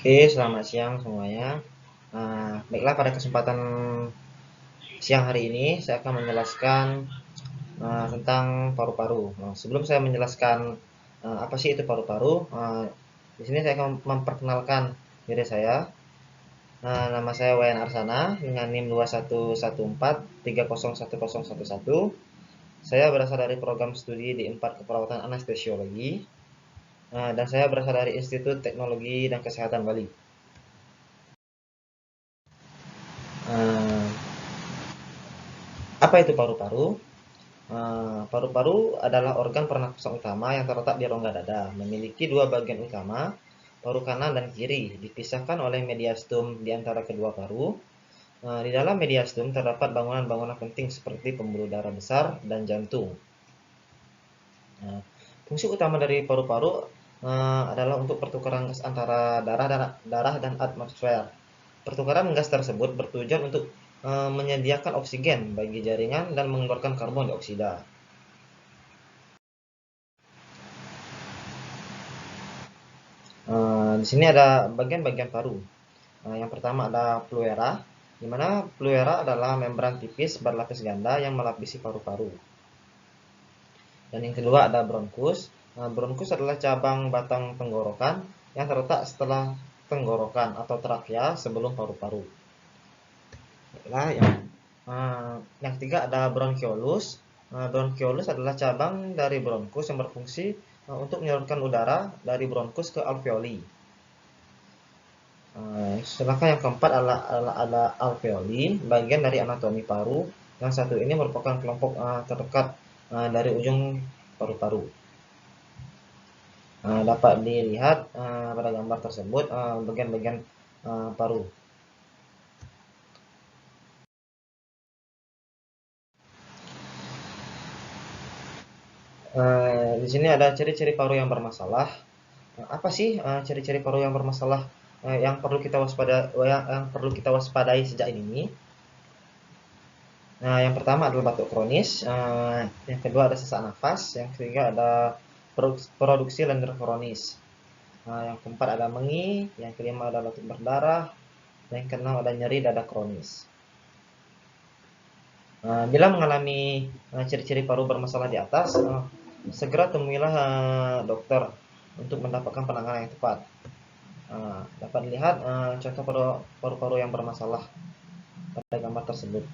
Oke, selamat siang semuanya. Baiklah, pada kesempatan siang hari ini saya akan menjelaskan tentang paru-paru. Sebelum saya menjelaskan apa sih itu paru-paru, di sini saya akan memperkenalkan diri saya. Nama saya Wayan Arsana dengan NIM 2114301011. Saya berasal dari program studi di 4 Keperawatan Anestesiologi, dan saya berasal dari Institut Teknologi dan Kesehatan Bali. Eh, Apa itu paru-paru? Paru-paru adalah organ pernapasan utama yang terletak di rongga dada, memiliki dua bagian utama, paru kanan dan kiri, dipisahkan oleh mediastum di antara kedua paru. Di dalam mediastum terdapat bangunan-bangunan penting seperti pembuluh darah besar dan jantung. Nah, fungsi utama dari paru-paru adalah untuk pertukaran gas antara darah dan atmosfer. Pertukaran gas tersebut bertujuan untuk menyediakan oksigen bagi jaringan dan mengeluarkan karbon dioksida. Di sini ada bagian-bagian paru. Yang pertama ada pleura, di mana pleura adalah membran tipis berlapis ganda yang melapisi paru-paru. Dan yang kedua ada bronkus. Bronkus adalah cabang batang tenggorokan yang terletak setelah tenggorokan atau trakea sebelum paru-paru. Nah, yang ketiga ada bronchiolus. Bronchiolus adalah cabang dari bronkus yang berfungsi untuk menyalurkan udara dari bronkus ke alveoli. Sedangkan yang keempat adalah alveoli, bagian dari anatomi paru. Yang satu ini merupakan kelompok terdekat dari ujung paru-paru. Dapat dilihat pada gambar tersebut bagian-bagian paru. Di sini ada ciri-ciri paru yang bermasalah. Apa sih ciri-ciri paru yang bermasalah yang perlu kita waspadai sejak ini? Nah, yang pertama adalah batuk kronis, yang kedua ada sesak nafas, yang ketiga ada produksi lendir kronis. Yang keempat ada mengi, yang kelima ada batuk berdarah, dan yang keenam ada nyeri dada kronis. Bila mengalami ciri-ciri paru bermasalah di atas, segera temuilah dokter untuk mendapatkan penanganan yang tepat. Dapat dilihat contoh paru-paru yang bermasalah pada gambar tersebut.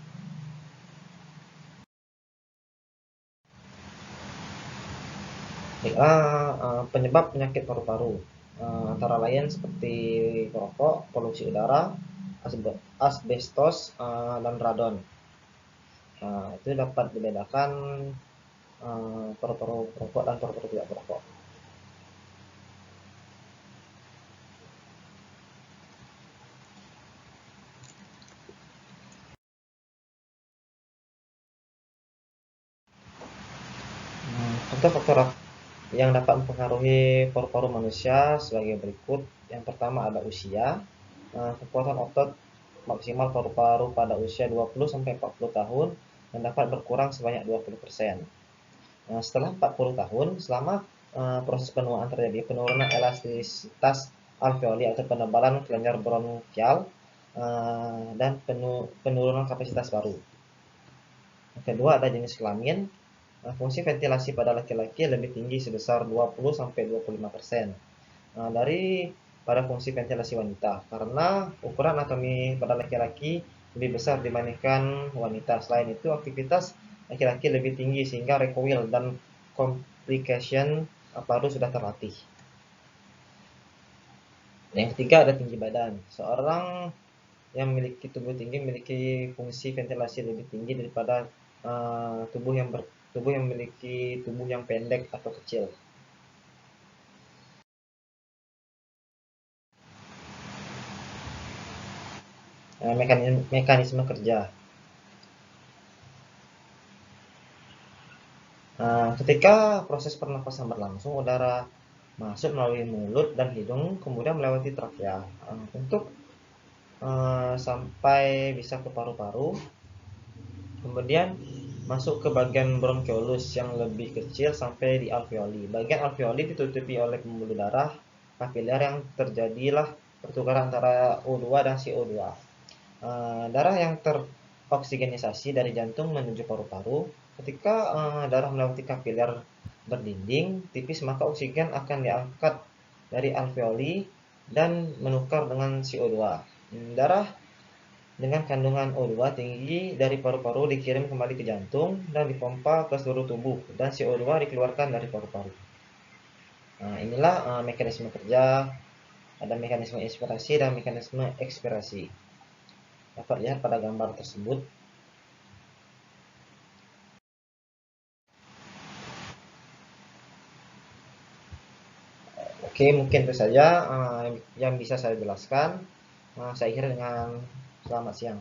Penyebab penyakit paru-paru antara lain seperti perokok, polusi udara, asbestos, dan radon. Itu dapat dibedakan paru-paru perokok dan paru-paru tidak perokok. Contoh faktor yang dapat mempengaruhi paru-paru manusia sebagai berikut. Yang pertama ada usia. Kekuatan otot maksimal paru-paru pada usia 20-40 tahun dan dapat berkurang sebanyak 20%. Setelah 40 tahun, selama proses penuaan terjadi penurunan elastisitas alveoli atau penebalan kelenjar bronkial dan penurunan kapasitas paru. Yang kedua ada jenis kelamin. Fungsi ventilasi pada laki-laki lebih tinggi sebesar 20-25% dari pada fungsi ventilasi wanita, karena ukuran anatomi pada laki-laki lebih besar dibandingkan wanita. Selain itu, aktivitas laki-laki lebih tinggi sehingga recoil dan complication paru sudah terlatih. Yang ketiga ada tinggi badan. Seorang yang memiliki tubuh tinggi memiliki fungsi ventilasi lebih tinggi daripada tubuh yang memiliki tubuh yang pendek atau kecil. Mekanisme kerja. Ketika proses pernapasan berlangsung, udara masuk melalui mulut dan hidung, kemudian melewati trakea untuk sampai bisa ke paru-paru, kemudian masuk ke bagian bronchiolus yang lebih kecil sampai di alveoli. Bagian alveoli ditutupi oleh pembuluh darah kapiler yang terjadilah pertukaran antara O2 dan CO2. Darah yang teroksigenisasi dari jantung menuju paru-paru. Ketika darah melewati kapiler berdinding tipis, maka oksigen akan diangkat dari alveoli dan menukar dengan CO2. Darah dengan kandungan O2 tinggi dari paru-paru dikirim kembali ke jantung dan dipompa ke seluruh tubuh, dan CO2 dikeluarkan dari paru-paru. Inilah mekanisme kerja. Ada mekanisme inspirasi dan mekanisme ekspirasi. Dapat lihat pada gambar tersebut. Oke, mungkin itu saja yang bisa saya jelaskan. Saya akhiri dengan selamat siang.